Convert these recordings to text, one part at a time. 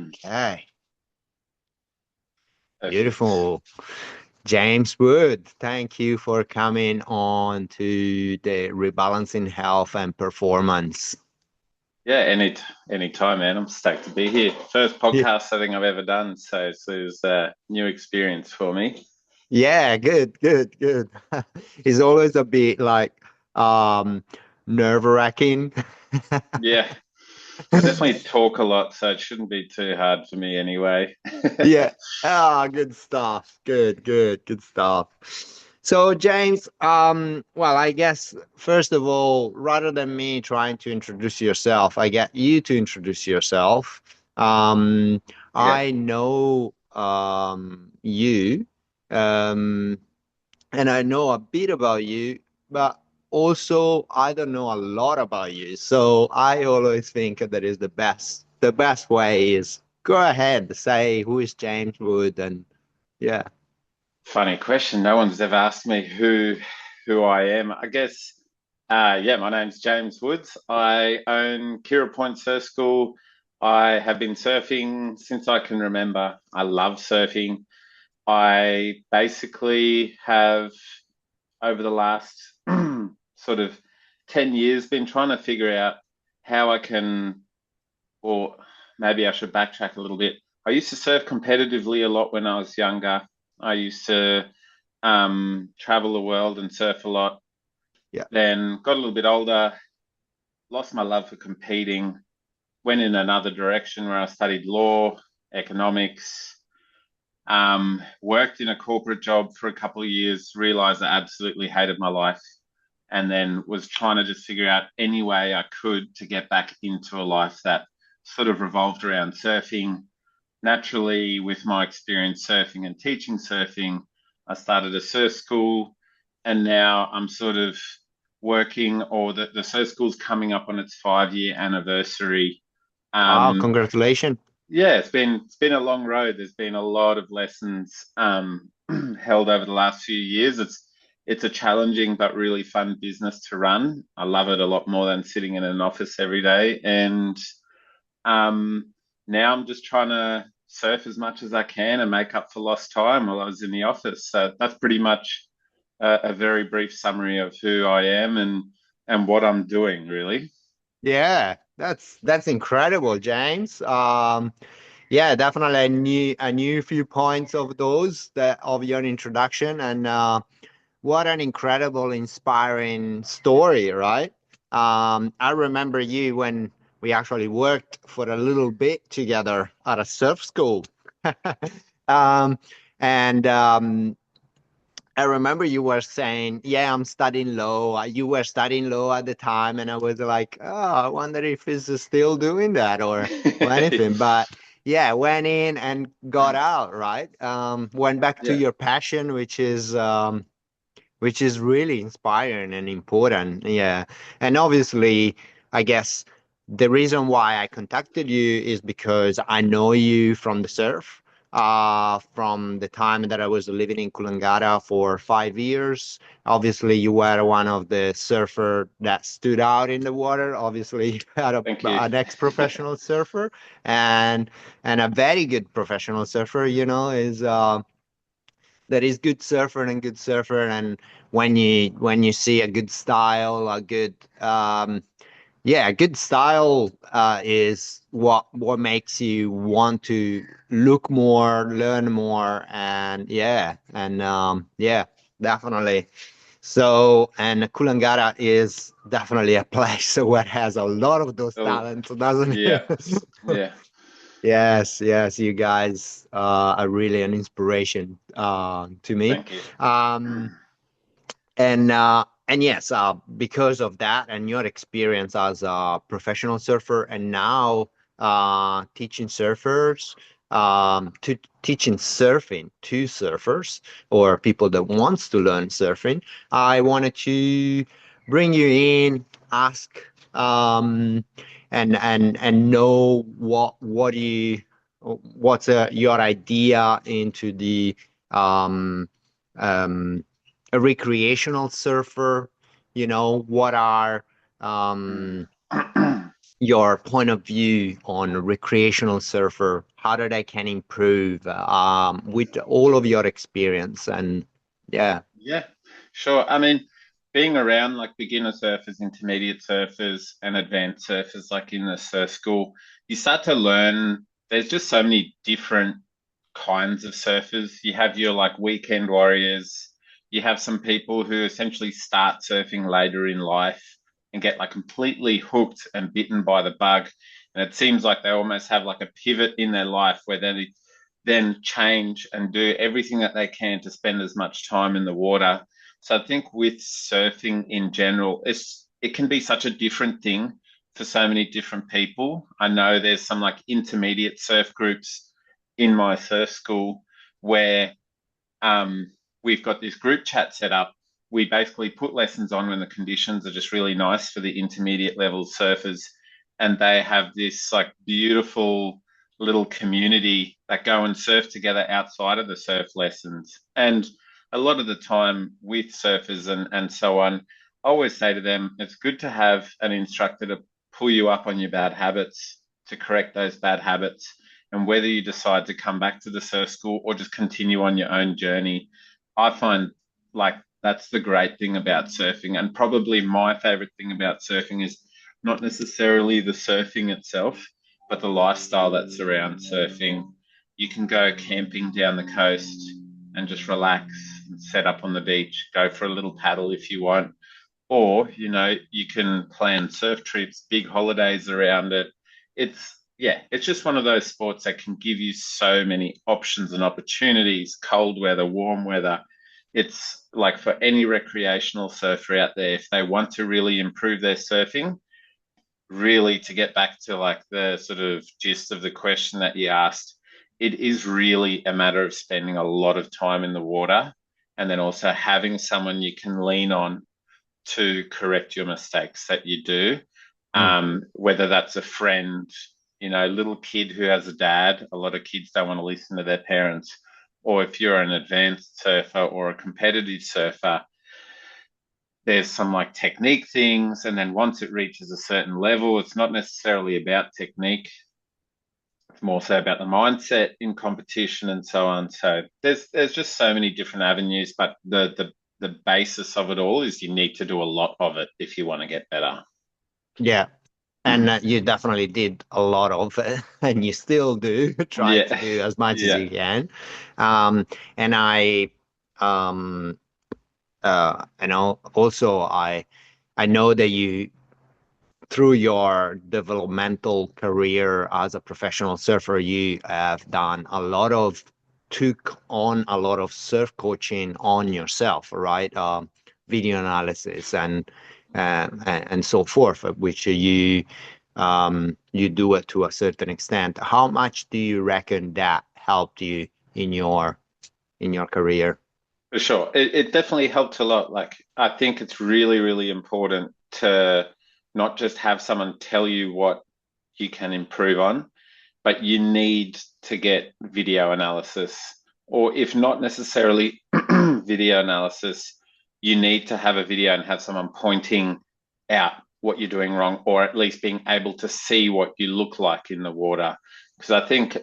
Okay, Perfect. beautiful. James Wood, thank you for coming on to the Rebalancing Health and Performance. Yeah, any time, man. I'm stoked to be here. First Yeah, podcast I think I've ever done, so it's a new experience for me. yeah, good, good, good. It's always a bit like um nerve-wracking. Yeah, I definitely talk a lot, so it shouldn't be too hard for me anyway. Yeah. Ah, good stuff. Good, good, good stuff. So, James, well, I guess first of all, rather than me trying to introduce yourself, I get you to introduce yourself. Um, Okay. I know you, um, and I know a bit about you, but also I don't know a lot about you. So I always think that is the best way is go ahead, say who is James Wood, and yeah. Funny question. No one's ever asked me who I am. I guess yeah, my name's James Woods. I own Kirra Point Surf School. I have been surfing since I can remember. I love surfing. I basically have over the last sort of 10 years been trying to figure out how I can, or maybe I should backtrack a little bit. I used to surf competitively a lot when I was younger. I used to travel the world and surf a lot. Yeah. Then got a little bit older, lost my love for competing, went in another direction where I studied law, economics, worked in a corporate job for a couple of years, realized I absolutely hated my life, and then was trying to just figure out any way I could to get back into a life that sort of revolved around surfing. Naturally, with my experience surfing and teaching surfing, I started a surf school, and now I'm sort of working, or the surf school's coming up on its 5 year anniversary. Wow, Um, congratulations. yeah, it's been a long road. There's been a lot of lessons held over the last few years. It's a challenging but really fun business to run. I love it a lot more than sitting in an office every day. And um, now I'm just trying to surf as much as I can and make up for lost time while I was in the office. So that's pretty much a very brief summary of who I am and what I'm doing, really. Yeah, that's incredible, James. Yeah, definitely I knew a few points of those that of your introduction, and what an incredible, inspiring story, right? I remember you when we actually worked for a little bit together at a surf school. um, and I remember you were saying, "Yeah, I'm studying law." You were studying law at the time, and I was like, "Oh, I wonder if he's still doing that or anything." But yeah, went in and got out, right? Went back to Yeah, your passion, which is really inspiring and important. Yeah. And obviously, I guess the reason why I contacted you is because I know you from the surf, from the time that I was living in Kulangara for 5 years. Obviously, you were one of the surfer that stood out in the water. Obviously, you had thank you. an ex-professional surfer and a very good professional surfer, is there is good surfer and good surfer, and when you see a good style, a good yeah, good style is what makes you want to look more, learn more, and yeah, definitely. So, and Kulangara is definitely a place where it has a lot of those Oh, talents, doesn't yeah, it? yeah. Yes, yes, you guys are really an inspiration to me. Thank you. Um, and yes, because of that and your experience as a professional surfer, and now teaching surfers, to teaching surfing to surfers or people that wants to learn surfing, I wanted to bring you in, ask, and know what's your idea into the um, um, a recreational surfer, what are Mm. um your point of view on recreational surfer, how that I can improve with all of your experience. And yeah. Yeah, sure. I mean, being around like beginner surfers, intermediate surfers, and advanced surfers, like in the surf school, you start to learn there's just so many different kinds of surfers. You have your like weekend warriors, you have some people who essentially start surfing later in life and get like completely hooked and bitten by the bug. And it seems like they almost have like a pivot in their life where they then change and do everything that they can to spend as much time in the water. So I think with surfing in general, it can be such a different thing for so many different people. I know there's some like intermediate surf groups in my surf school where um, we've got this group chat set up. We basically put lessons on when the conditions are just really nice for the intermediate level surfers, and they have this like beautiful little community that go and surf together outside of the surf lessons. And a lot of the time with surfers and so on, I always say to them, it's good to have an instructor to pull you up on your bad habits, to correct those bad habits, and whether you decide to come back to the surf school or just continue on your own journey, I find like that's the great thing about surfing. And probably my favorite thing about surfing is not necessarily the surfing itself, but the lifestyle that's around surfing. You can go camping down the coast and just relax and set up on the beach, go for a little paddle if you want. Or, you can plan surf trips, big holidays around it. It's just one of those sports that can give you so many options and opportunities, cold weather, warm weather. It's like for any recreational surfer out there, if they want to really improve their surfing, really to get back to like the sort of gist of the question that you asked, it is really a matter of spending a lot of time in the water and then also having someone you can lean on to correct your mistakes that you do. Mm. Whether that's a friend, little kid who has a dad, a lot of kids don't want to listen to their parents, or if you're an advanced surfer or a competitive surfer, there's some like technique things. And then once it reaches a certain level, it's not necessarily about technique. It's more so about the mindset in competition and so on. So there's just so many different avenues, but the basis of it all is you need to do a lot of it if you want to get better. Yeah. And you definitely did a lot of it, and you still do try to Yeah, do as much as yeah, you can. And um, also I know that you, through your developmental career as a professional surfer, you have done took on a lot of surf coaching on yourself, right? Video analysis and so forth, which you do it to a certain extent. How much do you reckon that helped you in your career? for sure. It definitely helped a lot. Like, I think it's really, really important to not just have someone tell you what you can improve on, but you need to get video analysis, or if not necessarily video analysis, you need to have a video and have someone pointing out what you're doing wrong, or at least being able to see what you look like in the water. Because I think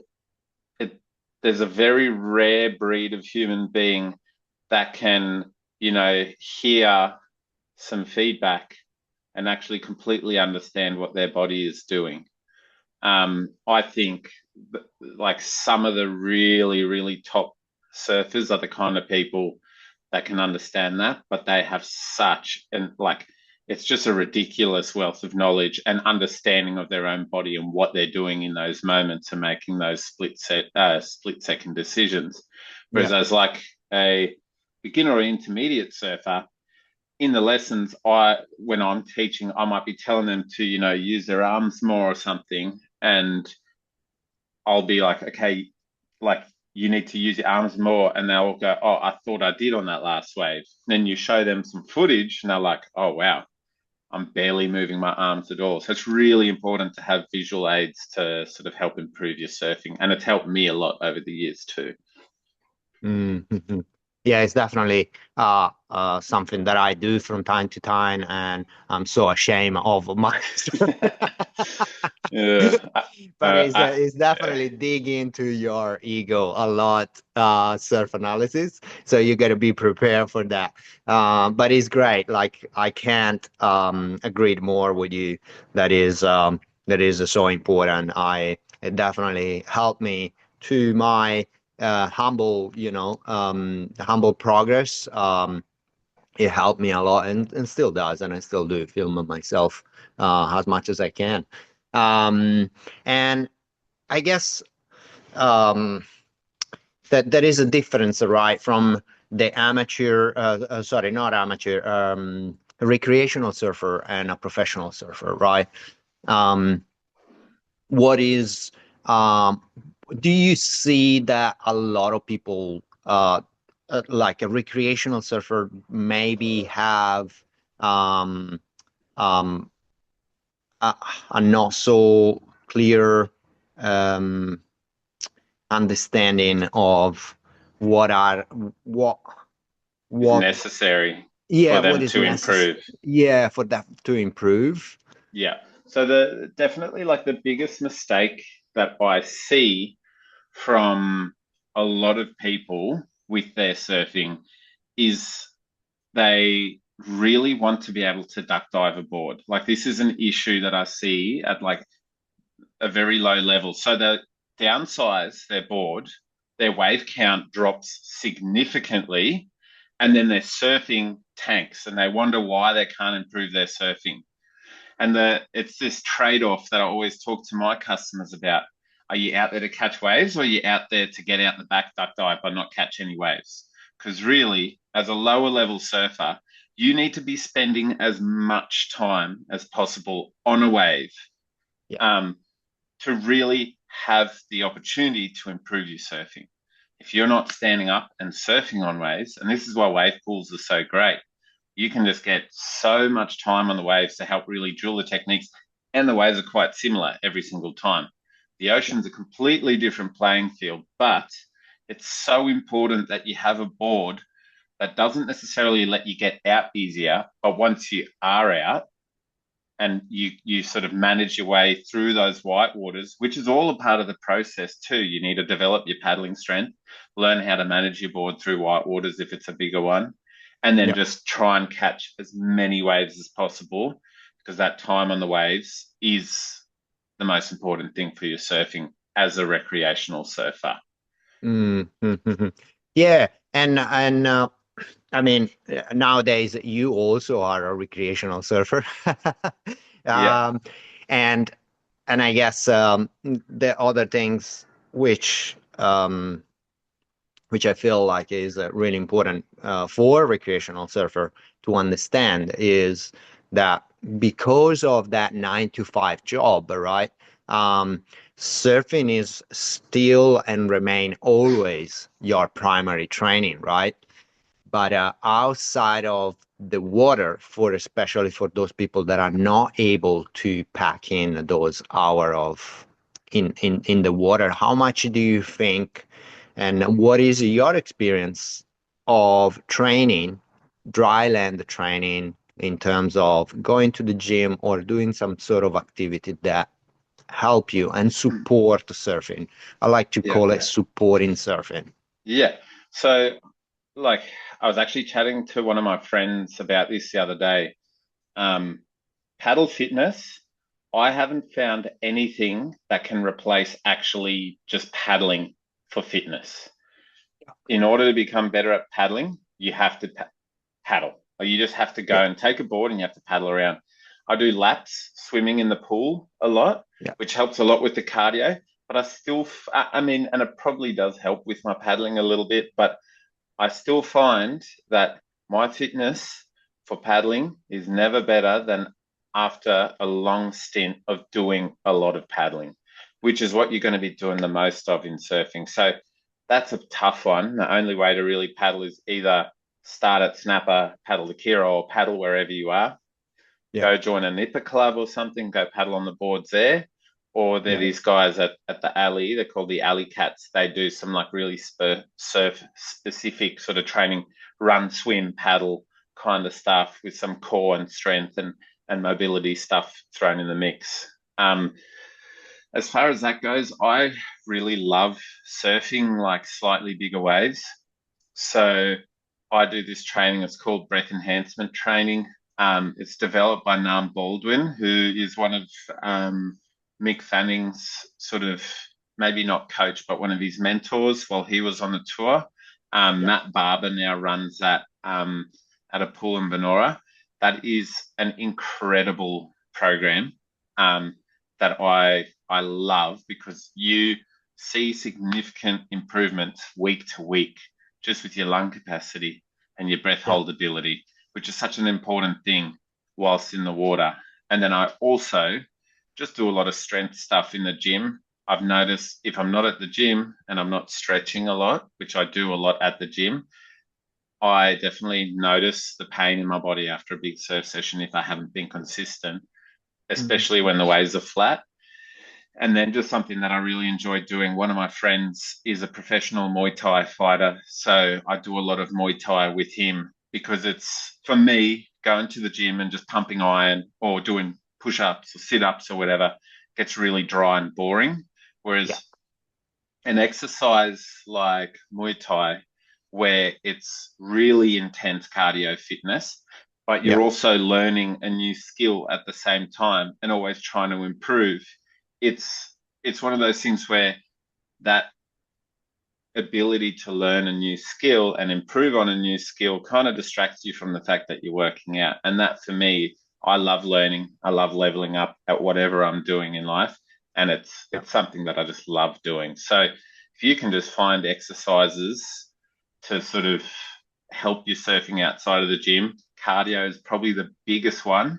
it, there's a very rare breed of human being that can, hear some feedback and actually completely understand what their body is doing. I think like some of the really, really top surfers are the kind of people that can understand that, but they have such and like it's just a ridiculous wealth of knowledge and understanding of their own body and what they're doing in those moments and making those split second decisions. Whereas Yeah. as like a beginner or intermediate surfer, in the lessons, when I'm teaching, I might be telling them to, use their arms more or something, and I'll be like, okay, like you need to use your arms more, and they'll go, oh, I thought I did on that last wave. Then you show them some footage, and they're like, oh wow, I'm barely moving my arms at all. So it's really important to have visual aids to sort of help improve your surfing, and it's helped me a lot over the years too. Mm-hmm. Yeah, it's definitely something that I do from time to time, and I'm so ashamed of my. Yeah. But it's Yeah. definitely dig into your ego a lot, self analysis. So you got to be prepared for that. But it's great. Like I can't agree more with you. That is so important. It definitely helped me to my humble, humble progress. It helped me a lot and still does, and I still do film myself as much as I can. Um, and I guess um, that there is a difference, right, from the amateur, sorry, not amateur, recreational surfer and a professional surfer, right? Um, what is um do you see that a lot of people like a recreational surfer maybe have um um a, a not so clear um understanding of what are what Is what necessary yeah for what them is to necessary, improve. yeah, for that to improve. Yeah. So the definitely like the biggest mistake that I see from a lot of people with their surfing is they really want to be able to duck dive a board. Like this is an issue that I see at like a very low level. So they downsize their board, their wave count drops significantly, and then their surfing tanks, and they wonder why they can't improve their surfing. And it's this trade-off that I always talk to my customers about. Are you out there to catch waves, or are you out there to get out the back duck dive but not catch any waves? Because really, as a lower level surfer, you need to be spending as much time as possible on a wave, Yeah. um, to really have the opportunity to improve your surfing. If you're not standing up and surfing on waves, and this is why wave pools are so great, you can just get so much time on the waves to help really drill the techniques. And the waves are quite similar every single time. The Yeah. ocean's a completely different playing field, but it's so important that you have a board that doesn't necessarily let you get out easier, but once you are out, and you sort of manage your way through those white waters, which is all a part of the process too. You need to develop your paddling strength, learn how to manage your board through white waters if it's a bigger one, and then Yeah. just try and catch as many waves as possible because that time on the waves is the most important thing for your surfing as a recreational surfer. Mm-hmm. Yeah, and I mean, nowadays you also are a recreational surfer. Yeah. um, and and I guess the other things which I feel like is really important for recreational surfer to understand is that because of that 9 to 5 job, right? Um, Surfing is still and remain always your primary training, right? But outside of the water, for especially for those people that are not able to pack in those hour of in the water, how much do you think, and what is your experience of training, dry land training, in terms of going to the gym or doing some sort of activity that help you and support surfing? I like to Yeah. call it supporting surfing. Yeah. So, like, I was actually chatting to one of my friends about this the other day. Um, Paddle fitness, I haven't found anything that can replace actually just paddling for fitness. In order to become better at paddling, you have to paddle. Or you just have to go Yeah, and take a board and you have to paddle around. I do laps swimming in the pool a lot, yeah, which helps a lot with the cardio. But I still, I mean, and it probably does help with my paddling a little bit, but I still find that my fitness for paddling is never better than after a long stint of doing a lot of paddling, which is what you're going to be doing the most of in surfing. So that's a tough one. The only way to really paddle is either start at Snapper, paddle to Kirra, or paddle wherever you are. yeah. Go join a nipper club or something, go paddle on the boards there, or they're Yeah. these guys at the alley. They're called the alley cats. They do some like really surf specific sort of training, run, swim, paddle kind of stuff with some core and strength and mobility stuff thrown in the mix. As far as that goes, I really love surfing like slightly bigger waves. So I do this training. It's called breath enhancement training. It's developed by Nam Baldwin, who is one of Mick Fanning's sort of maybe not coach, but one of his mentors while he was on the tour. Yeah. Matt Barber now runs that at a pool in Benora. That is an incredible program that I love because you see significant improvements week to week just with your lung capacity and your breath Yeah. hold ability, which is such an important thing whilst in the water. And then I also just do a lot of strength stuff in the gym. I've noticed if I'm not at the gym and I'm not stretching a lot, which I do a lot at the gym, I definitely notice the pain in my body after a big surf session if I haven't been consistent, Mhm. especially when the waves are flat. And then just something that I really enjoy doing. One of my friends is a professional Muay Thai fighter. So I do a lot of Muay Thai with him because it's, for me, going to the gym and just pumping iron or doing push ups or sit ups or whatever gets really dry and boring. Yeah. Whereas an exercise like Muay Thai, where it's really intense cardio fitness, but Yeah. you're also learning a new skill at the same time and always trying to improve. It's one of those things where that ability to learn a new skill and improve on a new skill kind of distracts you from the fact that you're working out. And that for me, I love learning. I love leveling up at whatever I'm doing in life. And Yeah. it's something that I just love doing. So if you can just find exercises to sort of help you surfing outside of the gym, cardio is probably the biggest one,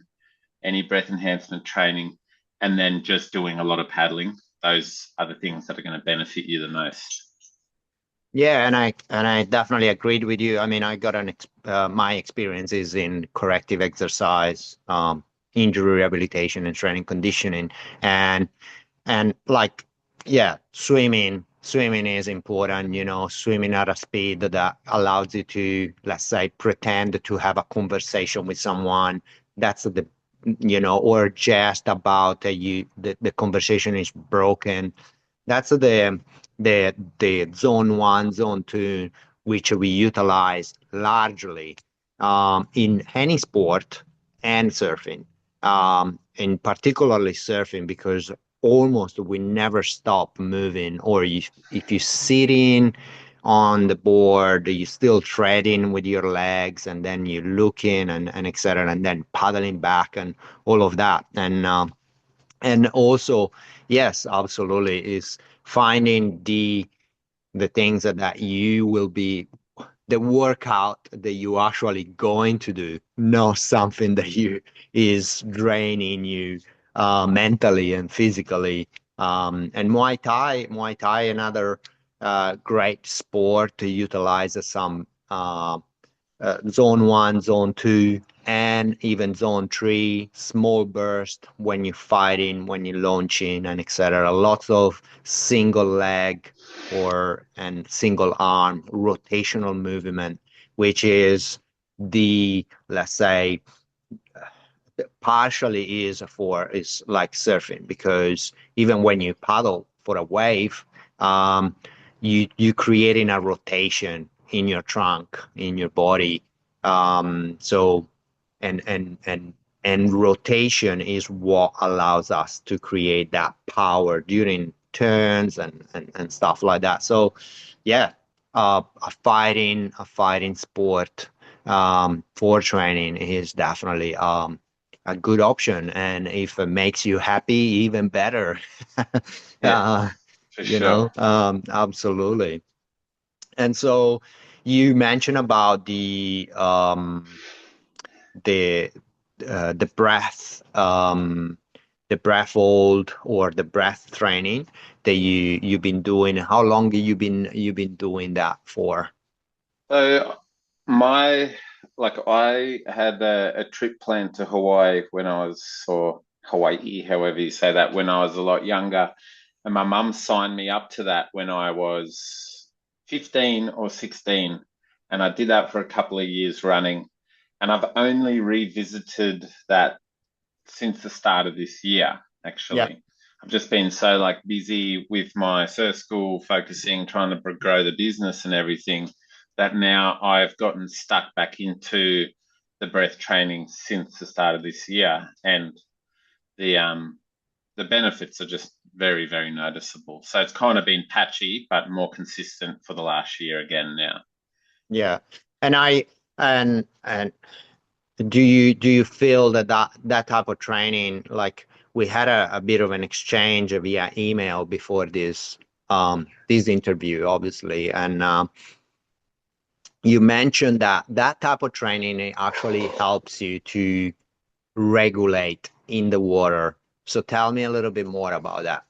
any breath enhancement training, and then just doing a lot of paddling. Those are the things that are going to benefit you the most. Yeah, and I definitely agreed with you. I mean, I got my experiences in corrective exercise, injury rehabilitation, and training conditioning, and like, yeah, swimming is important. Swimming at a speed that allows you to, let's say, pretend to have a conversation with someone. That's or just about the conversation is broken. That's the zone one, zone two, which we utilize largely in any sport and surfing, in particularly surfing, because almost we never stop moving. Or if you're sitting on the board, you're still treading with your legs, and then you're looking and etc., and then paddling back and all of that. And also, yes, absolutely, is finding the things that you will be the workout that you actually going to do, not something that you is draining you mentally and physically. And Muay Thai, another great sport to utilize some zone one, zone two, and even zone three, small burst when you're fighting, when you're launching, and etc. Lots of single leg and single arm rotational movement, which is let's say, partially is like surfing, because even when you paddle for a wave, um, you creating a rotation in your trunk, in your body. So and rotation is what allows us to create that power during turns and stuff like that. So yeah, a fighting sport for training is definitely a good option, and if it makes you happy, even better. Yeah, uh, for sure. Absolutely. And so you mentioned about the the breath hold or the breath training that you've been doing. How long you've been doing that for? So my like I had a trip planned to Hawaii when I was or Hawaii, however you say that, when I was a lot younger. And my mum signed me up to that when I was 15 or 16. And I did that for a couple of years running. And I've only revisited that since the start of this year, Yeah. actually. I've just been so like busy with my surf school, focusing, trying to grow the business and everything, that now I've gotten stuck back into the breath training since the start of this year. And the the benefits are just very, very noticeable. So it's kind of been patchy, but more consistent for the last year again now. Yeah. And I and do you feel that that type of training, like we had a bit of an exchange via email before this interview, obviously, and you mentioned that that type of training actually helps you to regulate in the water. So tell me a little bit more about that.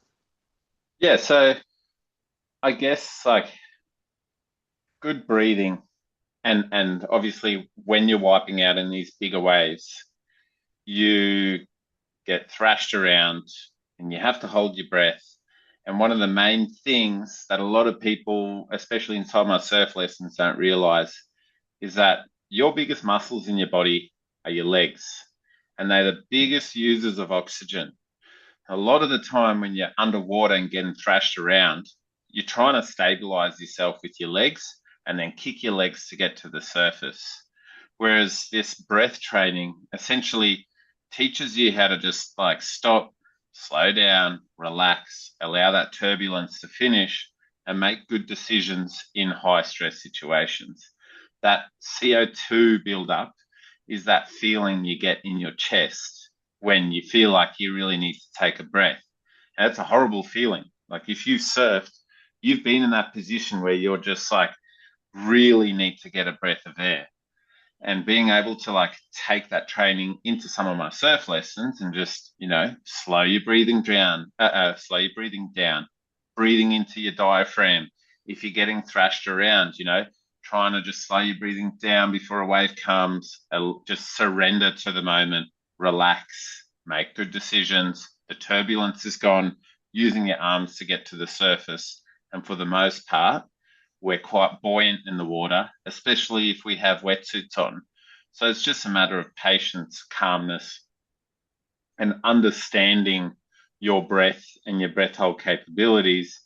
Yeah, so I guess like good breathing and obviously when you're wiping out in these bigger waves, you get thrashed around and you have to hold your breath. And one of the main things that a lot of people, especially inside my surf lessons, don't realize is that your biggest muscles in your body are your legs, and they're the biggest users of oxygen. A lot of the time, when you're underwater and getting thrashed around, you're trying to stabilize yourself with your legs and then kick your legs to get to the surface. Whereas this breath training essentially teaches you how to just like stop, slow down, relax, allow that turbulence to finish, and make good decisions in high stress situations. That CO2 buildup is that feeling you get in your chest when you feel like you really need to take a breath. And it's a horrible feeling. Like if you've surfed, you've been in that position where you're just like really need to get a breath of air. And being able to like take that training into some of my surf lessons and just, slow your breathing down, breathing into your diaphragm. If you're getting thrashed around, trying to just slow your breathing down before a wave comes, just surrender to the moment, relax, make good decisions. The turbulence is gone, using your arms to get to the surface. And for the most part, we're quite buoyant in the water, especially if we have wetsuits on. So it's just a matter of patience, calmness, and understanding your breath and your breath hold capabilities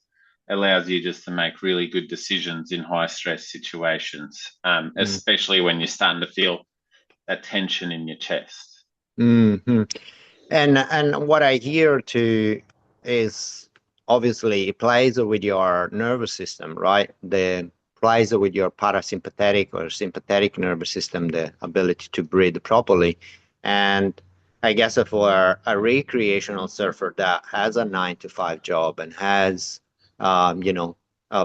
allows you just to make really good decisions in high stress situations, Mm. especially when you're starting to feel that tension in your chest. Hmm. And what I hear too is obviously it plays with your nervous system, right? The plays with your parasympathetic or sympathetic nervous system, the ability to breathe properly. And I guess for a recreational surfer that has a 9 to 5 job and has, you know,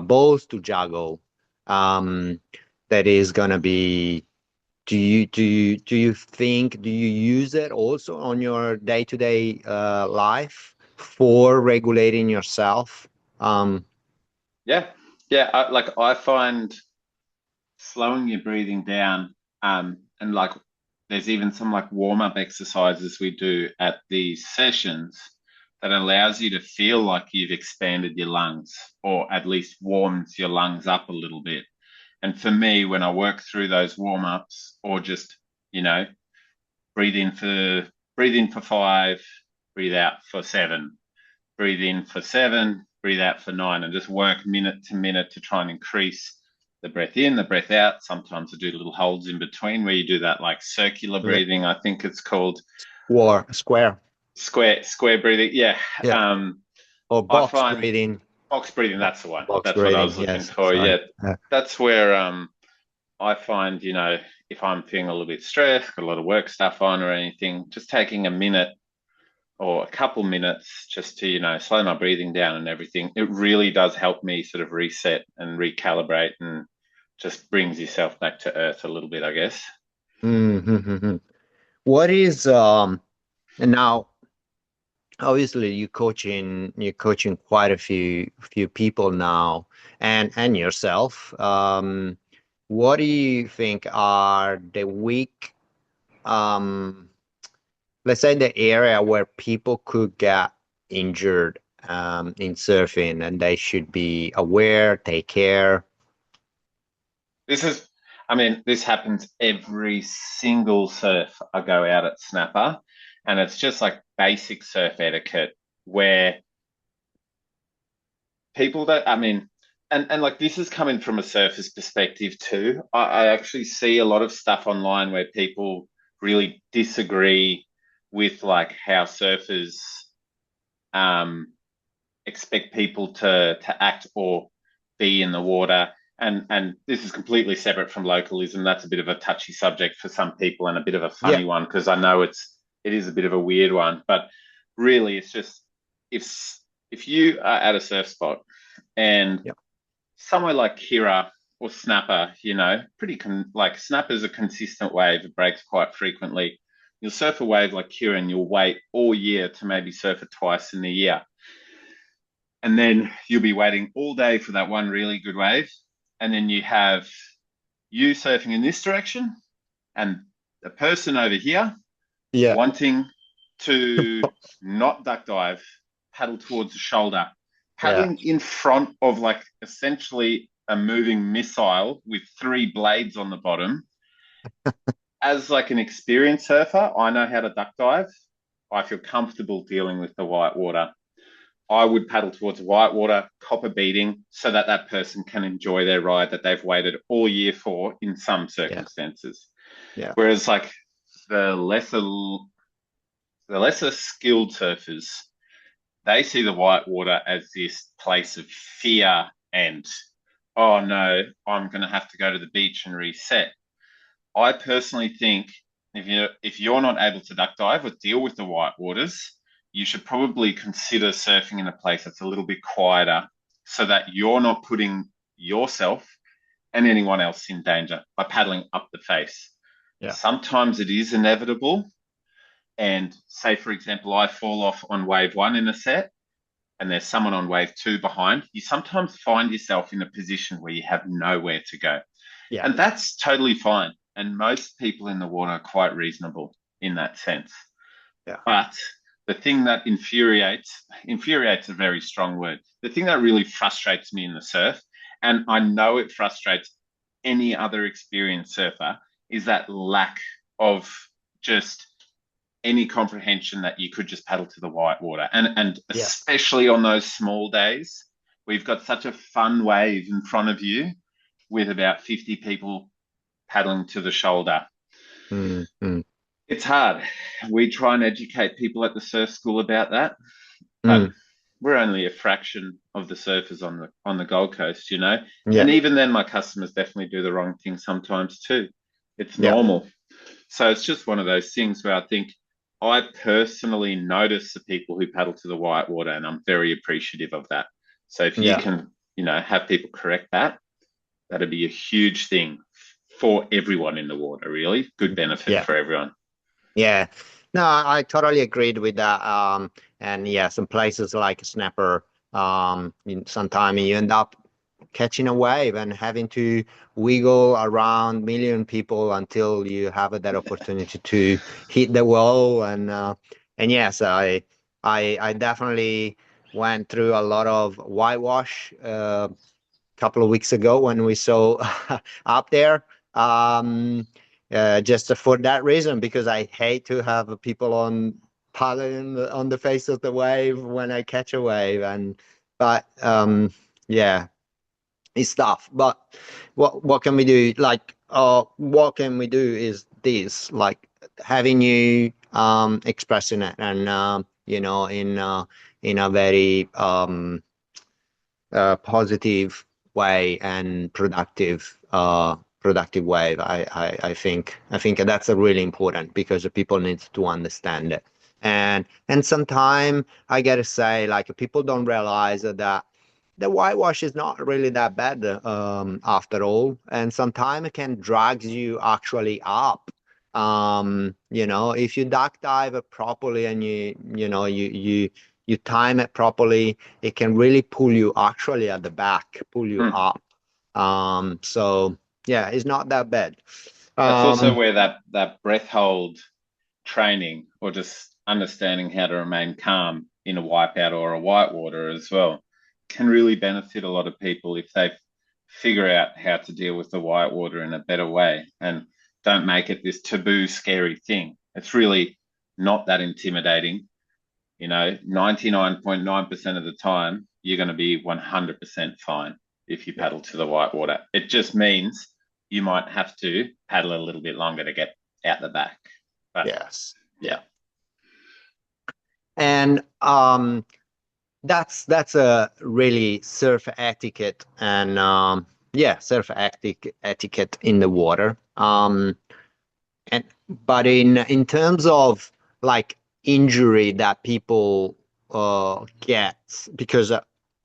balls to juggle, um, that is gonna be, do you use it also on your day-to-day life for regulating yourself? Um, Yeah, yeah. I find slowing your breathing down, and like there's even some like warm up exercises we do at these sessions that allows you to feel like you've expanded your lungs or at least warms your lungs up a little bit. And for me, when I work through those warm ups or just, you know, breathe in for breathe in for 5, breathe out for 7, breathe in for 7, breathe out for 9, and just work minute to minute to try and increase the breath in, the breath out. Sometimes I do little holds in between where you do that like circular yeah. breathing. I think it's called Or square, square breathing. Yeah. yeah, Um, or I box find breathing, box breathing, that's the one. box That's what I breathing. was looking Yes, for. sorry. Yeah. That's where I find, if I'm feeling a little bit stressed, got a lot of work stuff on or anything, just taking a minute or a couple minutes just to, slow my breathing down and everything, it really does help me sort of reset and recalibrate and just brings yourself back to earth a little bit, I guess. Mm-hmm. What is now? Obviously, you're coaching quite a few people now, and yourself. What do you think are the weak um let's say the area where people could get injured in surfing, and they should be aware, take care. This is, I mean, this happens every single surf I go out at Snapper, and it's just like basic surf etiquette where people that, I mean, and like this is coming from a surfer's perspective too. I actually see a lot of stuff online where people really disagree with like how surfers um expect people to act or be in the water. And this is completely separate from localism. That's a bit of a touchy subject for some people and a bit of a Yeah, funny one because I know it is a bit of a weird one. But really, it's just if if you are at a surf spot and yeah, somewhere like Kirra or Snapper, you know, like Snapper's a consistent wave. It breaks quite frequently. You'll surf a wave like Kirra and you'll wait all year to maybe surf it twice in the year. And then you'll be waiting all day for that one really good wave. And then you have you surfing in this direction and the person over here yeah, wanting to not duck dive, paddle towards the shoulder, yeah, paddling in front of like essentially a moving missile with three blades on the bottom. As like an experienced surfer, I know how to duck dive. I feel comfortable dealing with the white water. I would paddle towards white water, copper beating, so that that person can enjoy their ride that they've waited all year for in some yeah, circumstances. yeah, Whereas like the lesser the lesser skilled surfers, they see the white water as this place of fear and oh no, I'm going to have to go to the beach and reset. I personally think if you're not able to duck dive or deal with the white waters, you should probably consider surfing in a place that's a little bit quieter so that you're not putting yourself and anyone else in danger by paddling up the face. yeah, Sometimes it is inevitable. And say, for example, I fall off on wave one in a set and there's someone on wave two behind, you sometimes find yourself in a position where you have nowhere to go. yeah, And that's totally fine. And most people in the water are quite reasonable in that sense. yeah, But the thing that infuriates a very strong word. The thing that really frustrates me in the surf, and I know it frustrates any other experienced surfer, is that lack of just any comprehension that you could just paddle to the white water. And yeah. especially on those small days, we've got such a fun wave in front of you with about 50 people paddling to the shoulder. Mm, mm, It's hard. We try and educate people at the surf school about that, but mm. we're only a fraction of the surfers on the Gold Coast, you know. Yeah, And even then, my customers definitely do the wrong thing sometimes too. It's yeah, normal. So it's just one of those things where I think I personally notice the people who paddle to the white water, and I'm very appreciative of that. So if you yeah, can, you know, have people correct that, that'd be a huge thing for everyone in the water, really. Good benefit yeah. for everyone. Yeah, no, I totally agreed with that. And yeah, some places like Snapper, sometime you end up catching a wave and having to wiggle around million people until you have that opportunity to hit the wall. And yes, I definitely went through a lot of whitewash couple of weeks ago when we saw up there. Um, just for that reason, because I hate to have people on paddling on the face of the wave when I catch a wave. But yeah, it's tough. But what can we do? Like, what can we do is this, like having you expressing it and in a very positive way and productive way. I think that's a really important because the people need to understand it. And sometimes I gotta say, like people don't realize that the whitewash is not really that bad after all, and sometimes it can drag you actually up. If you duck dive it properly and you time it properly, it can really pull you actually at the back, pull you Mm. up. So yeah, it's not that bad. That's also Um, where that breath hold training or just understanding how to remain calm in a wipeout or a whitewater as well can really benefit a lot of people if they figure out how to deal with the whitewater in a better way and don't make it this taboo, scary thing. It's really not that intimidating. 99.9% of the time, you're going to be 100% fine if you Yeah. paddle to the whitewater. It just means you might have to paddle a little bit longer to get out the back. But Yes. yeah. Yeah. And that's a really surf etiquette and yeah, etiquette in the water. And but in terms of like injury that people get, because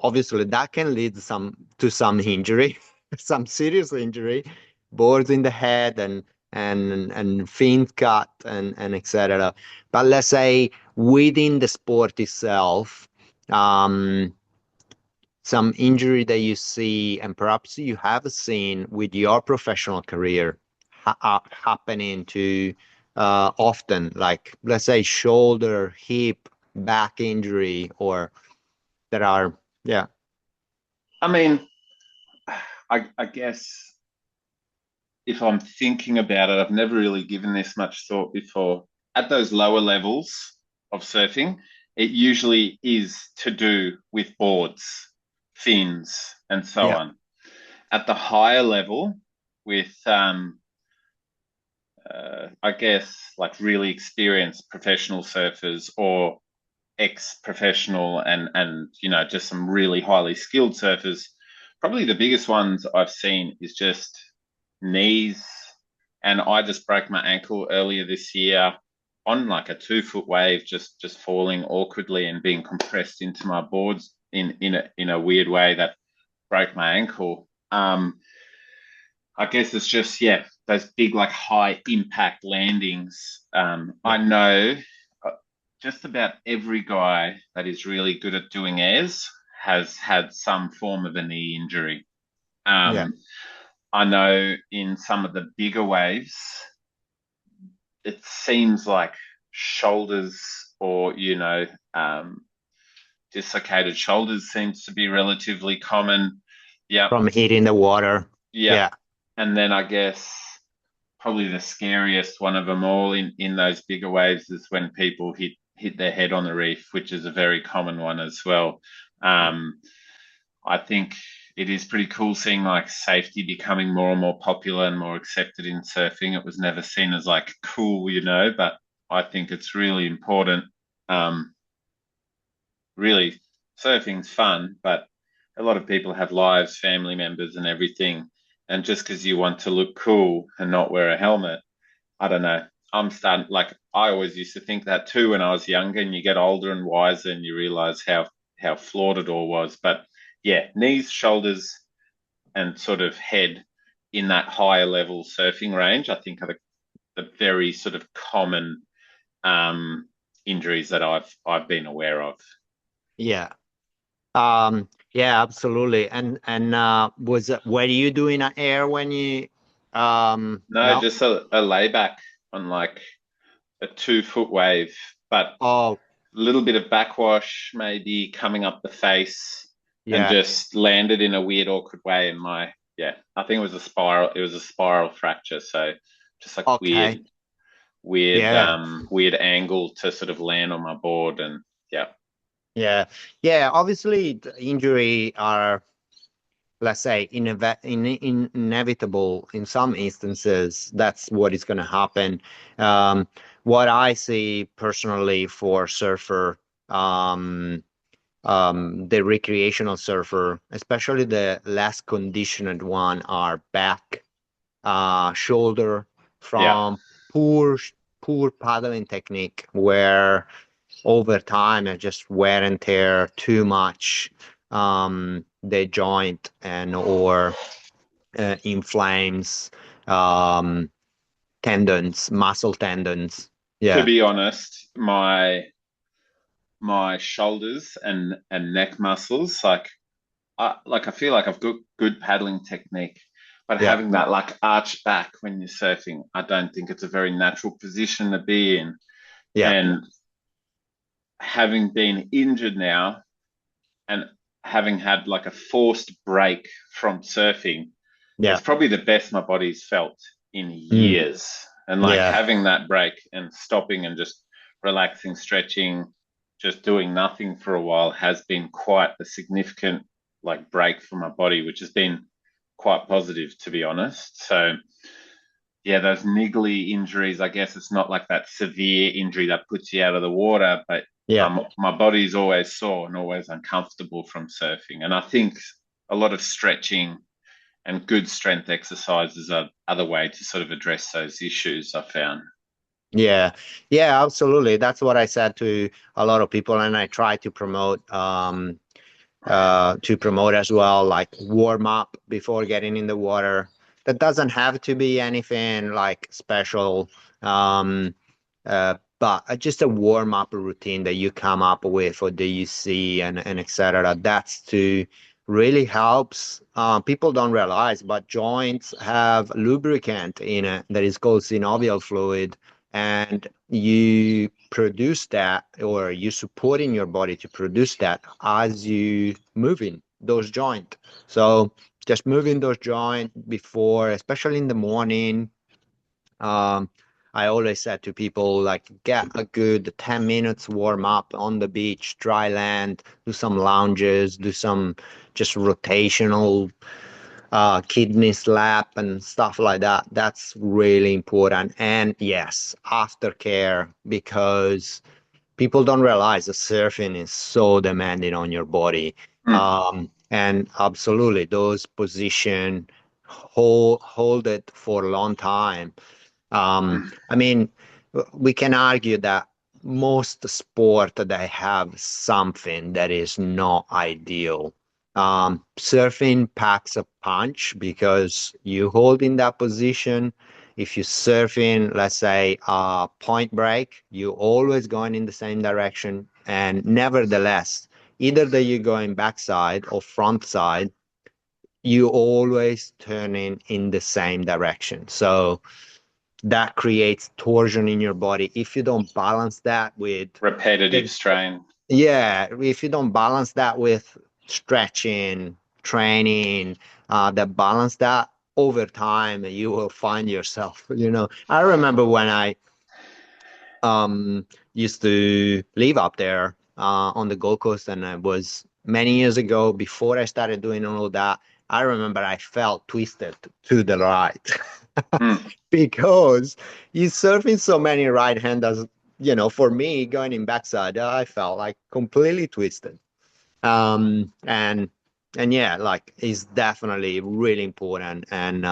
obviously that can lead to some injury, some serious injury, boards in the head and fin cut and etc. But let's say within the sport itself, um, some injury that you see and perhaps you have seen with your professional career happening to often, like let's say shoulder, hip, back injury, or that are, yeah, I mean, I guess if I'm thinking about it, I've never really given this much thought before. At those lower levels of surfing, it usually is to do with boards, fins, and so yeah, on. At the higher level, with I guess like really experienced professional surfers or ex-professional and just some really highly skilled surfers. Probably the biggest ones I've seen is just knees, and I just broke my ankle earlier this year on like a 2 foot wave, just falling awkwardly and being compressed into my boards in a weird way that broke my ankle. I guess it's just those big like high impact landings. yeah, I know just about every guy that is really good at doing airs has had some form of a knee injury. yeah, Um, I know in some of the bigger waves, it seems like shoulders or dislocated shoulders seems to be relatively common. Yeah, from hitting the water, yeah, yeah, and then I guess probably the scariest one of them all in those bigger waves is when people hit their head on the reef, which is a very common one as well. yeah, Um, I think it is pretty cool seeing like safety becoming more and more popular and more accepted in surfing. It was never seen as like cool, but I think it's really important. Um, Really, surfing's fun, but a lot of people have lives, family members, and everything. And just because you want to look cool and not wear a helmet, I don't know. I'm starting like I always used to think that too when I was younger, and you get older and wiser, and you realize how flawed it all was. But yeah, knees, shoulders, and sort of head in that higher level surfing range, I think are the very sort of common um, injuries that I've been aware of. yeah. Yeah, absolutely. And were you doing an air when you No, no? just a layback on like a 2 foot wave, but a Oh, little bit of backwash maybe coming up the face and yeah. just landed in a weird, awkward way. And I think it was a spiral. It was a spiral fracture. So just like Okay. Yeah. weird angle to sort of land on my board. And yeah, Yeah. Yeah. Obviously, the injury are, let's say, inevitable in some instances. That's what is going to happen. What I see personally for surfer, um, the recreational surfer, especially the less conditioned one, are back, shoulder yeah, from poor poor paddling technique, where over time I just wear and tear too much the joint and or inflames um, tendons, muscle tendons. to Yeah, be honest, my shoulders and neck muscles, I feel like I've got good paddling technique, but yeah, having that like arch back when you're surfing, I don't think it's a very natural position to be in. Yeah. And having been injured now and having had like a forced break from surfing, Yeah. it's probably the best my body's felt in Mm. years. And like Yeah. having that break and stopping and just relaxing, stretching, just doing nothing for a while has been quite a significant like break for my body, which has been quite positive to be honest. So yeah, those niggly injuries, I guess it's not like that severe injury that puts you out of the water, but Yeah. my body's always sore and always uncomfortable from surfing. And I think a lot of stretching and good strength exercises are the way to sort of address those issues, I found. Yeah. Yeah, absolutely. That's what I said to a lot of people, and I try to promote as well, like warm up before getting in the water. That doesn't have to be anything like special, but just a warm up routine that you come up with or that you see and etc. That's to really helps. People don't realize, but joints have lubricant in it that is called synovial fluid, and you produce that or you supporting your body to produce that as you moving those joints. So just moving those joints before, especially in the morning. um, I always said to people, like, get a good 10 minutes warm up on the beach, dry land, do some lounges, do some just rotational kidney slap and stuff like that. That's really important. And yes, aftercare, because people don't realize that surfing is so demanding on your body. Mm, And absolutely, those position hold it for a long time. mm, I mean, we can argue that most sport they have something that is not ideal. Surfing packs a punch because you hold in that position. If you're surfing, let's say a point break, you're always going in the same direction. And nevertheless, either that you're going backside or front side, you always turning in the same direction. So that creates torsion in your body. If you don't balance that with repetitive the, strain. yeah, if you don't balance that with stretching, training, that balance that over time, you will find yourself. I remember when I used to live up there on the Gold Coast, and it was many years ago before I started doing all of that. I remember I felt twisted to the right. Mm, Because he's surfing so many right-handers. For me, going in backside, I felt like completely twisted. And yeah, like it's definitely really important, and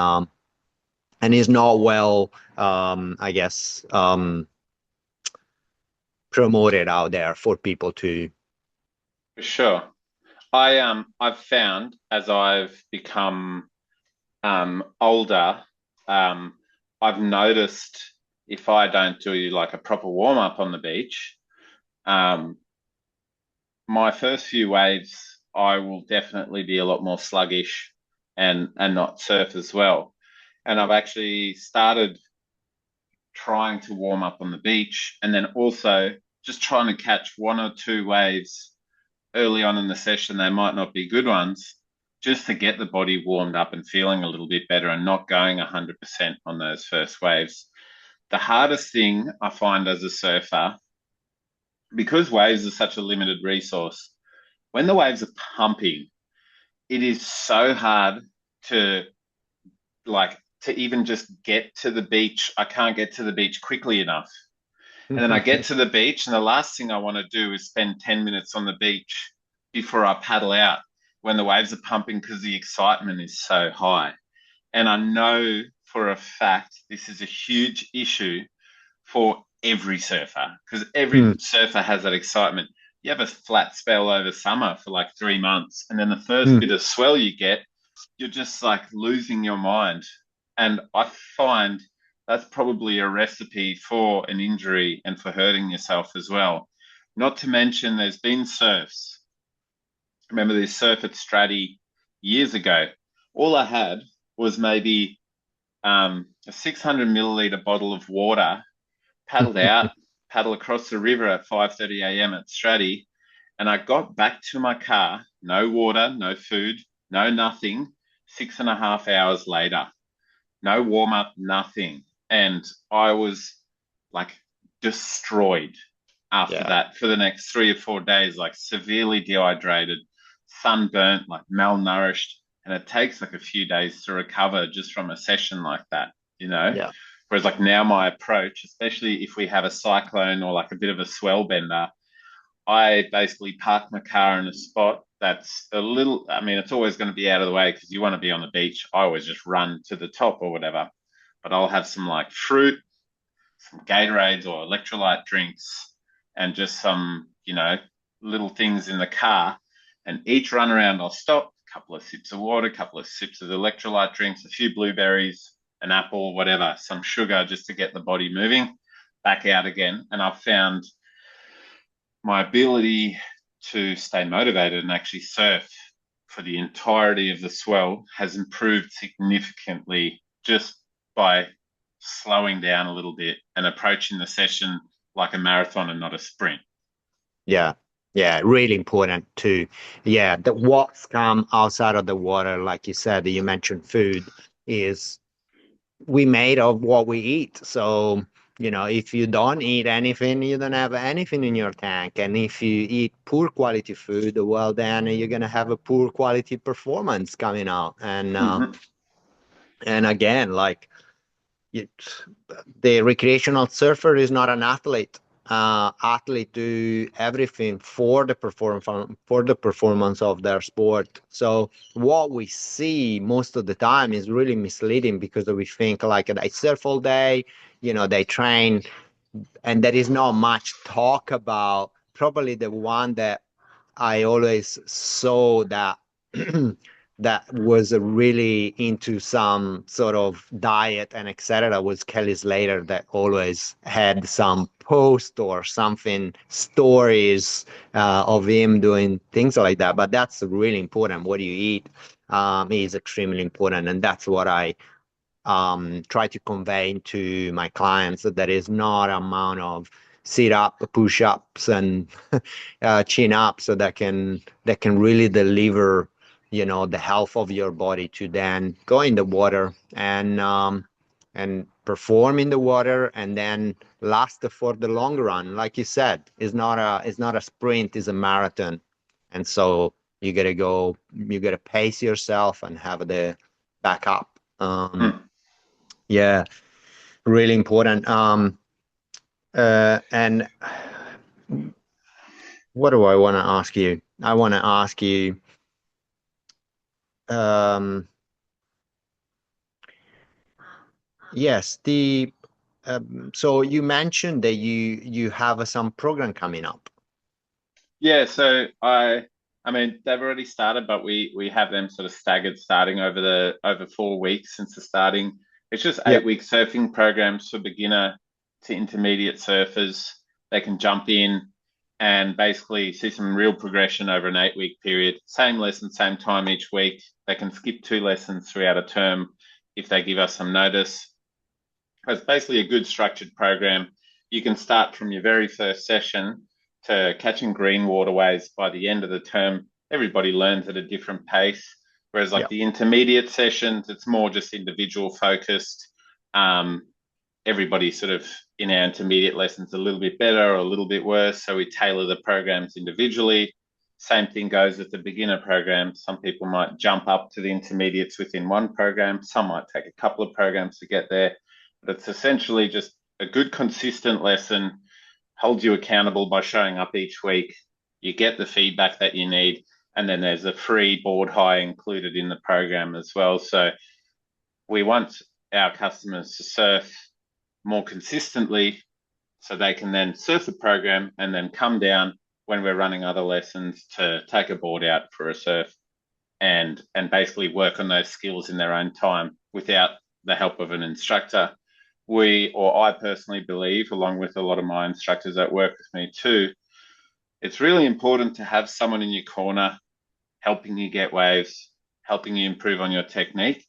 is not well, I guess, promoted out there for people to. for sure. I've found as I've become older, um, I've noticed if I don't do like a proper warm up on the beach, um, my first few waves, I will definitely be a lot more sluggish and not surf as well. And I've actually started trying to warm up on the beach and then also just trying to catch one or two waves early on in the session. They might not be good ones, just to get the body warmed up and feeling a little bit better and not going 100% on those first waves. The hardest thing I find as a surfer, because waves are such a limited resource, when the waves are pumping, it is so hard to to even just get to the beach. I can't get to the beach quickly enough. And then I get to the beach, and the last thing I want to do is spend 10 minutes on the beach before I paddle out when the waves are pumping because the excitement is so high. And I know for a fact this is a huge issue for every surfer because every Mm, surfer has that excitement. You have a flat spell over summer for like 3 months, and then the first mm, bit of swell you get, you're just like losing your mind. And I find that's probably a recipe for an injury and for hurting yourself as well. Not to mention, there's been surfs. Remember this surf at Stratty years ago? All I had was maybe a 600 milliliter bottle of water, paddled out, paddle across the river at 5:30 a.m. at Stratty, and I got back to my car, no water, no food, no nothing, 6.5 hours later, no warm up, nothing. And I was like destroyed after Yeah. that for the next 3 or 4 days, like severely dehydrated, sunburnt, like malnourished. And it takes like a few days to recover just from a session like that, you know? Yeah. Whereas like now my approach, especially if we have a cyclone or like a bit of a swell bender, I basically park my car in a spot that's a little, I mean, it's always going to be out of the way because you want to be on the beach. I always just run to the top or whatever. But I'll have some like fruit, some Gatorades or electrolyte drinks, and just some, little things in the car. And each run around, I'll stop, a couple of sips of water, a couple of sips of electrolyte drinks, a few blueberries, an apple, whatever, some sugar just to get the body moving, back out again. And I've found my ability to stay motivated and actually surf for the entirety of the swell has improved significantly just by slowing down a little bit and approaching the session like a marathon and not a sprint. Yeah. Yeah. Really important too. Yeah. The what's come outside of the water, like you said, you mentioned food, is we made of what we eat. So, if you don't eat anything, you don't have anything in your tank. And if you eat poor quality food, well, then you're gonna have a poor quality performance coming out. Mm-hmm. And again, like it, the recreational surfer is not an athlete. Athlete do everything for the performance of their sport. So what we see most of the time is really misleading because we think like they surf all day, they train, and there is not much talk about. Probably the one that I always saw that that was really into some sort of diet and etc. was Kelly Slater, that always had some post or something stories of him doing things like that. But that's really important. What you eat is extremely important, and that's what I try to convey to my clients, that there is not amount of sit up, push ups, and chin ups so that can really deliver, the health of your body to then go in the water and perform in the water and then last for the long run. Like you said, it's not a sprint, it's a marathon. And so you gotta pace yourself and have the backup. Yeah, really important. And what do I want to ask you? I want to ask you, um, yes, so you mentioned that you have some program coming up. Yeah, so I mean they've already started, but we have them sort of staggered starting over 4 weeks since the starting. It's just Yeah, 8 week surfing programs for beginner to intermediate surfers. They can jump in and basically see some real progression over an 8 week period. Same lesson, same time each week. They can skip 2 lessons throughout a term if they give us some notice. It's basically a good structured program. You can start from your very first session to catching green waterways by the end of the term. Everybody learns at a different pace. Whereas, like yeah, the intermediate sessions, it's more just individual focused. Um, Everybody sort of in our intermediate lessons a little bit better or a little bit worse. So we tailor the programs individually. Same thing goes with the beginner program. Some people might jump up to the intermediates within one program. Some might take a couple of programs to get there. But it's essentially just a good, consistent lesson, holds you accountable by showing up each week. You get the feedback that you need. And then there's a free board hire included in the program as well. So we want our customers to surf more consistently so they can then surf the program and then come down when we're running other lessons to take a board out for a surf and basically work on those skills in their own time without the help of an instructor. I personally believe, along with a lot of my instructors that work with me too, it's really important to have someone in your corner helping you get waves, helping you improve on your technique.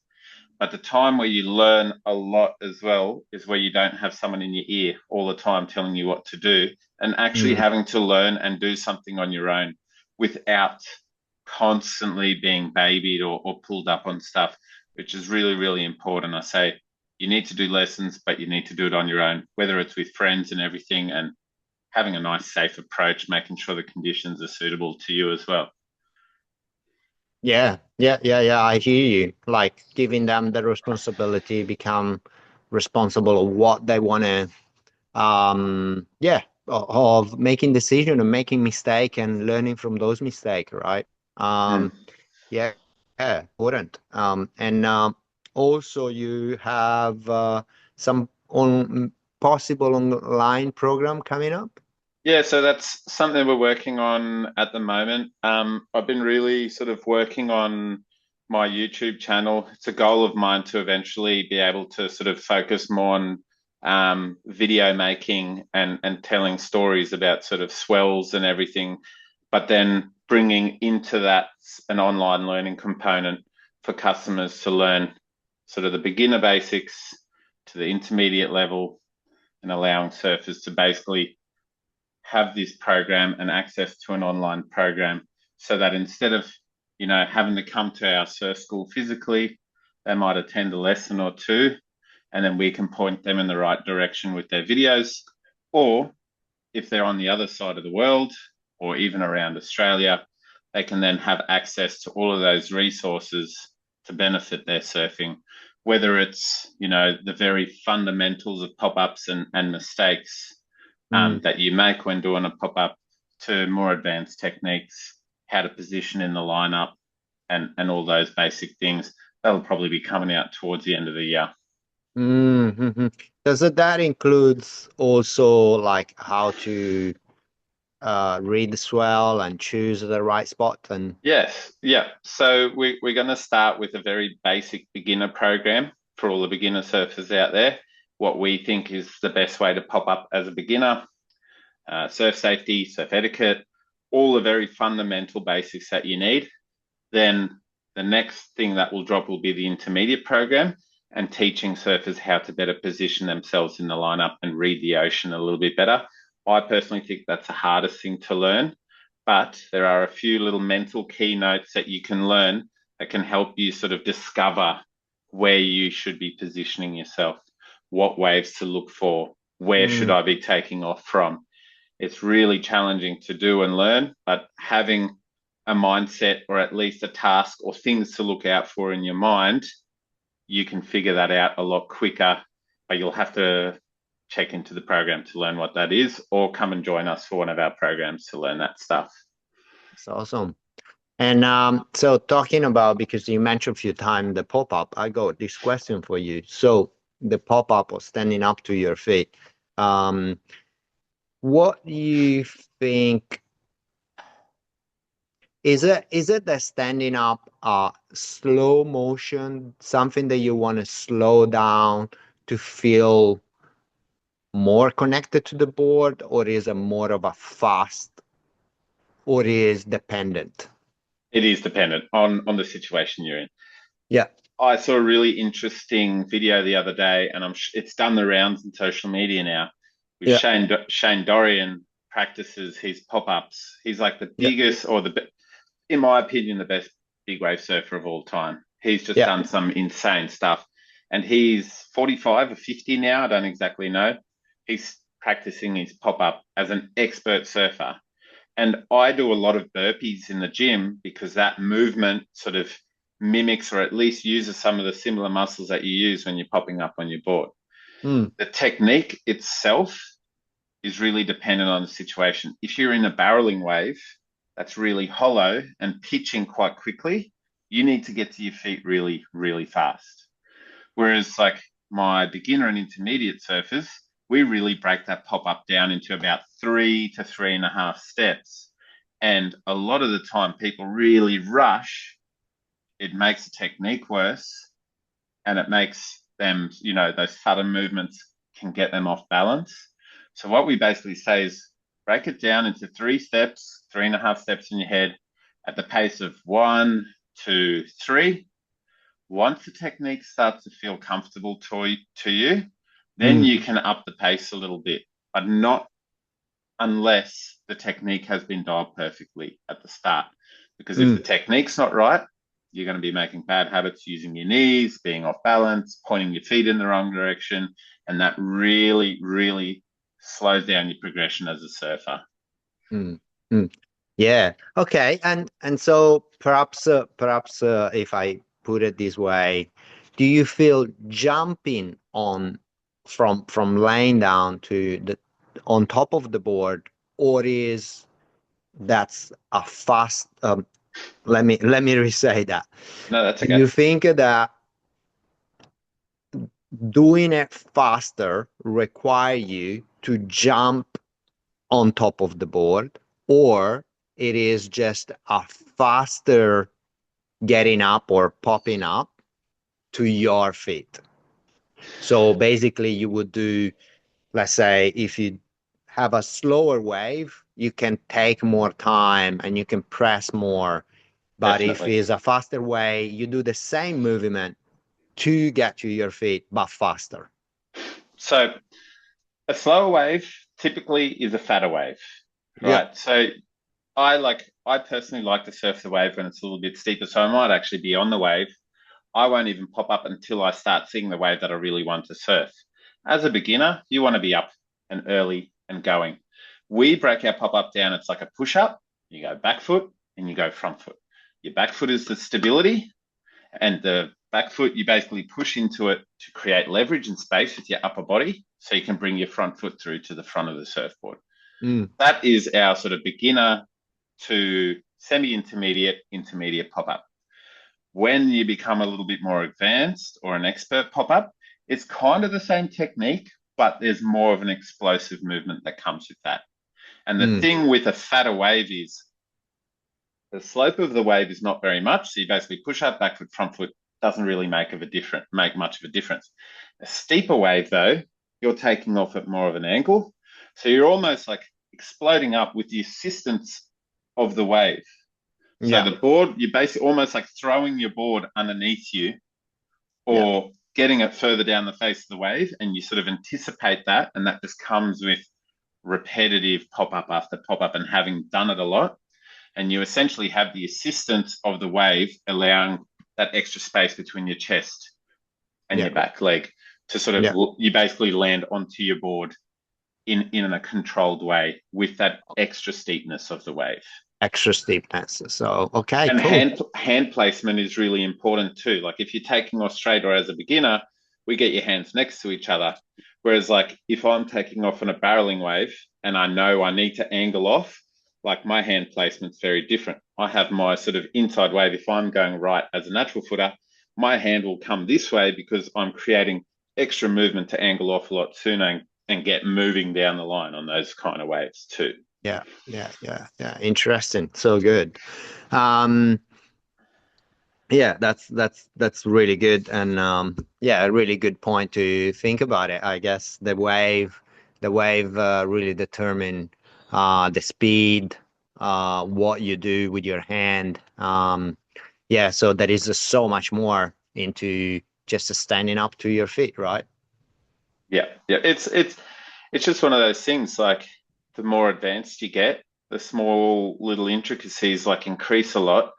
But the time where you learn a lot as well is where you don't have someone in your ear all the time telling you what to do, and actually Mm. having to learn and do something on your own without constantly being babied or pulled up on stuff, which is really, really important. I say you need to do lessons, but you need to do it on your own, whether it's with friends and everything, and having a nice, safe approach, making sure the conditions are suitable to you as well. Yeah, yeah, yeah, yeah. I hear you. Like giving them the responsibility, become responsible of what they want to, yeah, of making decision and making mistake and learning from those mistakes, right? Mm. Yeah, yeah, important. And also you have some on possible online program coming up. Yeah, so that's something we're working on at the moment. I've been really sort of working on my YouTube channel. It's a goal of mine to eventually be able to sort of focus more on video making and telling stories about sort of swells and everything, but then bringing into that an online learning component for customers to learn sort of the beginner basics to the intermediate level and allowing surfers to basically have this program and access to an online program so that instead of having to come to our surf school physically, they might attend a lesson or two, and then we can point them in the right direction with their videos. Or if they're on the other side of the world or even around Australia, they can then have access to all of those resources to benefit their surfing, whether it's the very fundamentals of pop-ups and mistakes Mm. that you make when doing a pop-up, to more advanced techniques, how to position in the lineup, and all those basic things. That'll probably be coming out towards the end of the year. Mm-hmm. Does that includes also like how to read the swell and choose the right spot and Yes, yeah. So we're going to start with a very basic beginner program for all the beginner surfers out there. What we think is the best way to pop up as a beginner, surf safety, surf etiquette, all the very fundamental basics that you need. Then the next thing that will drop will be the intermediate program and teaching surfers how to better position themselves in the lineup and read the ocean a little bit better. I personally think that's the hardest thing to learn, but there are a few little mental keynotes that you can learn that can help you sort of discover where you should be positioning yourself, what waves to look for, where should mm, I be taking off from. It's really challenging to do and learn, but having a mindset or at least a task or things to look out for in your mind, you can figure that out a lot quicker. But you'll have to check into the program to learn what that is, or come and join us for one of our programs to learn that stuff. it's awesome. And so talking about because you mentioned a few times the pop-up, I got this question for you. So the pop-up or standing up to your feet, um, what do you think is it the standing up slow motion, something that you want to slow down to feel more connected to the board, or is it more of a fast, or is dependent? It is dependent on the situation you're in. Yeah, I saw a really interesting video the other day, and it's done the rounds in social media now. With yeah, Shane Dorian practices his pop ups. He's like the yeah, biggest, or in my opinion, the best big wave surfer of all time. He's just yeah. done some insane stuff, and he's 45 or 50 now. I don't exactly know. He's practicing his pop up as an expert surfer, and I do a lot of burpees in the gym because that movement sort of mimics or at least uses some of the similar muscles that you use when you're popping up on your board. Mm, The technique itself is really dependent on the situation. If you're in a barreling wave that's really hollow and pitching quite quickly, you need to get to your feet really, really fast. Whereas, like my beginner and intermediate surfers, we really break that pop up down into about 3 to 3.5 steps. And a lot of the time, people really rush. It makes the technique worse, and it makes them, those sudden movements can get them off balance. So, what we basically say is break it down into 3 steps, 3.5 steps in your head at the pace of 1, 2, 3. Once the technique starts to feel comfortable to you, then Mm, you can up the pace a little bit, but not unless the technique has been dialed perfectly at the start. Because if the mm, technique's not right, you're going to be making bad habits using your knees, being off balance, pointing your feet in the wrong direction, and that really, really slows down your progression as a surfer. mm, mm. Yeah. Okay. And so perhaps if I put it this way, do you feel jumping on from laying down to the on top of the board, or is that's a fast let me re-say that. No, that's Do okay. you think that doing it faster require you to jump on top of the board, or it is just a faster getting up or popping up to your feet? So basically, you would do, let's say, if you have a slower wave, you can take more time and you can press more. But if Definitely. it's a faster way, you do the same movement to get to your feet, but faster. So a slower wave typically is a fatter wave, Yeah. right? So I personally like to surf the wave when it's a little bit steeper. So I might actually be on the wave. I won't even pop up until I start seeing the wave that I really want to surf. As a beginner, you want to be up and early and going. We break our pop up down. It's like a push up. You go back foot and you go front foot. Your back foot is the stability, and the back foot, you basically push into it to create leverage and space with your upper body so you can bring your front foot through to the front of the surfboard. Mm. That is our sort of beginner to semi-intermediate, intermediate pop-up. When you become a little bit more advanced or an expert pop-up, it's kind of the same technique, but there's more of an explosive movement that comes with that. And the Mm. thing with a fatter wave is the slope of the wave is not very much. So you basically push up, back foot, front foot, doesn't really make much of a difference. A steeper wave, though, you're taking off at more of an angle. So you're almost like exploding up with the assistance of the wave. So Yeah. the board, you're basically almost like throwing your board underneath you Yeah. or getting it further down the face of the wave, and you sort of anticipate that, and that just comes with repetitive pop up after pop up and having done it a lot. And you essentially have the assistance of the wave allowing that extra space between your chest and Yeah. your back leg to sort of Yeah. you basically land onto your board in a controlled way with that extra steepness of the wave. Extra steepness. So, okay, And cool. hand placement is really important too. Like if you're taking off straight or as a beginner, we get your hands next to each other. Whereas like if I'm taking off on a barreling wave and I know I need to angle off, like my hand placement's very different. I have my sort of inside wave. If I'm going right as a natural footer, my hand will come this way because I'm creating extra movement to angle off a lot sooner and get moving down the line on those kind of waves too. Yeah. Yeah. Yeah. Yeah. Interesting. So good. Um, yeah, that's really good, and yeah, a really good point to think about it. I guess the wave really determine the speed, what you do with your hand. Yeah, so there is just so much more into just standing up to your feet, right? Yeah, yeah. It's just one of those things. Like the more advanced you get, the small little intricacies like increase a lot.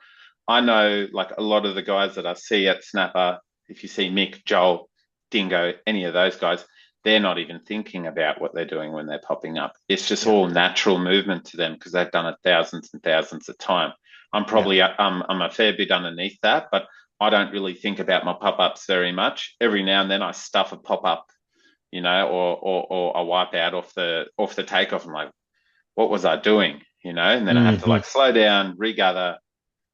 I know like a lot of the guys that I see at Snapper, if you see Mick, Joel, Dingo, any of those guys, they're not even thinking about what they're doing when they're popping up. It's just Yeah, all natural movement to them because they've done it thousands and thousands of times. I'm yeah, probably I'm a fair bit underneath that, but I don't really think about my pop ups very much. Every now and then I stuff a pop up, or a wipe out off the takeoff. I'm like, what was I doing? And then I have to hmm, like slow down, regather,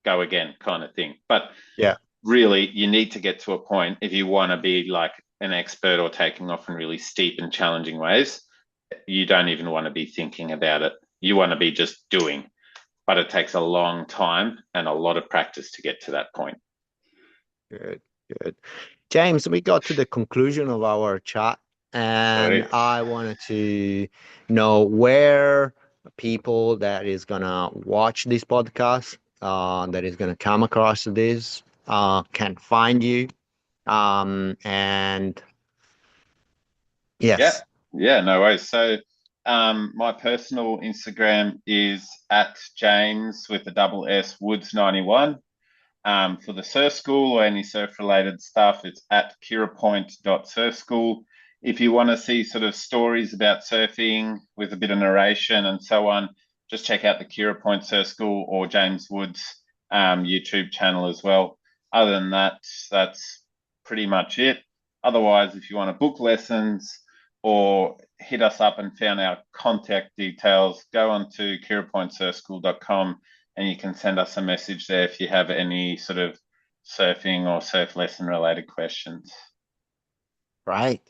go again, kind of thing. But yeah. really, you need to get to a point if you want to be like an expert or taking off in really steep and challenging ways. You don't even want to be thinking about it. You want to be just doing. But it takes a long time and a lot of practice to get to that point. Good, good. James, we got to the conclusion of our chat, and Sweet. I wanted to know where people that is gonna watch this podcast, that is gonna come across this. can find you. And Yeah, yes, yeah, no worries. So, my personal Instagram is at James with the double S Woods 91. For the surf school or any surf related stuff, it's at Surf School. If you want to see sort of stories about surfing with a bit of narration and so on, just check out the Kirra Point Surf School or James Woods YouTube channel as well. Other than that, that's pretty much it. Otherwise, if you want to book lessons or hit us up and found our contact details, go on to kirrapointsurfschool.com and you can send us a message there if you have any sort of surfing or surf lesson related questions. right.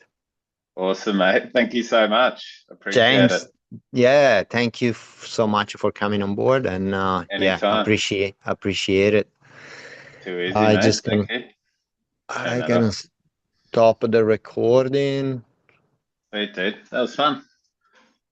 Awesome, mate. Thank you so much. Appreciate it. James, yeah, thank you so much for coming on board, and yeah, Anytime. appreciate it. Too easy, I mate. just Thank gonna you. Turn I that gonna off. stop the recording. Sweet, dude. That was fun.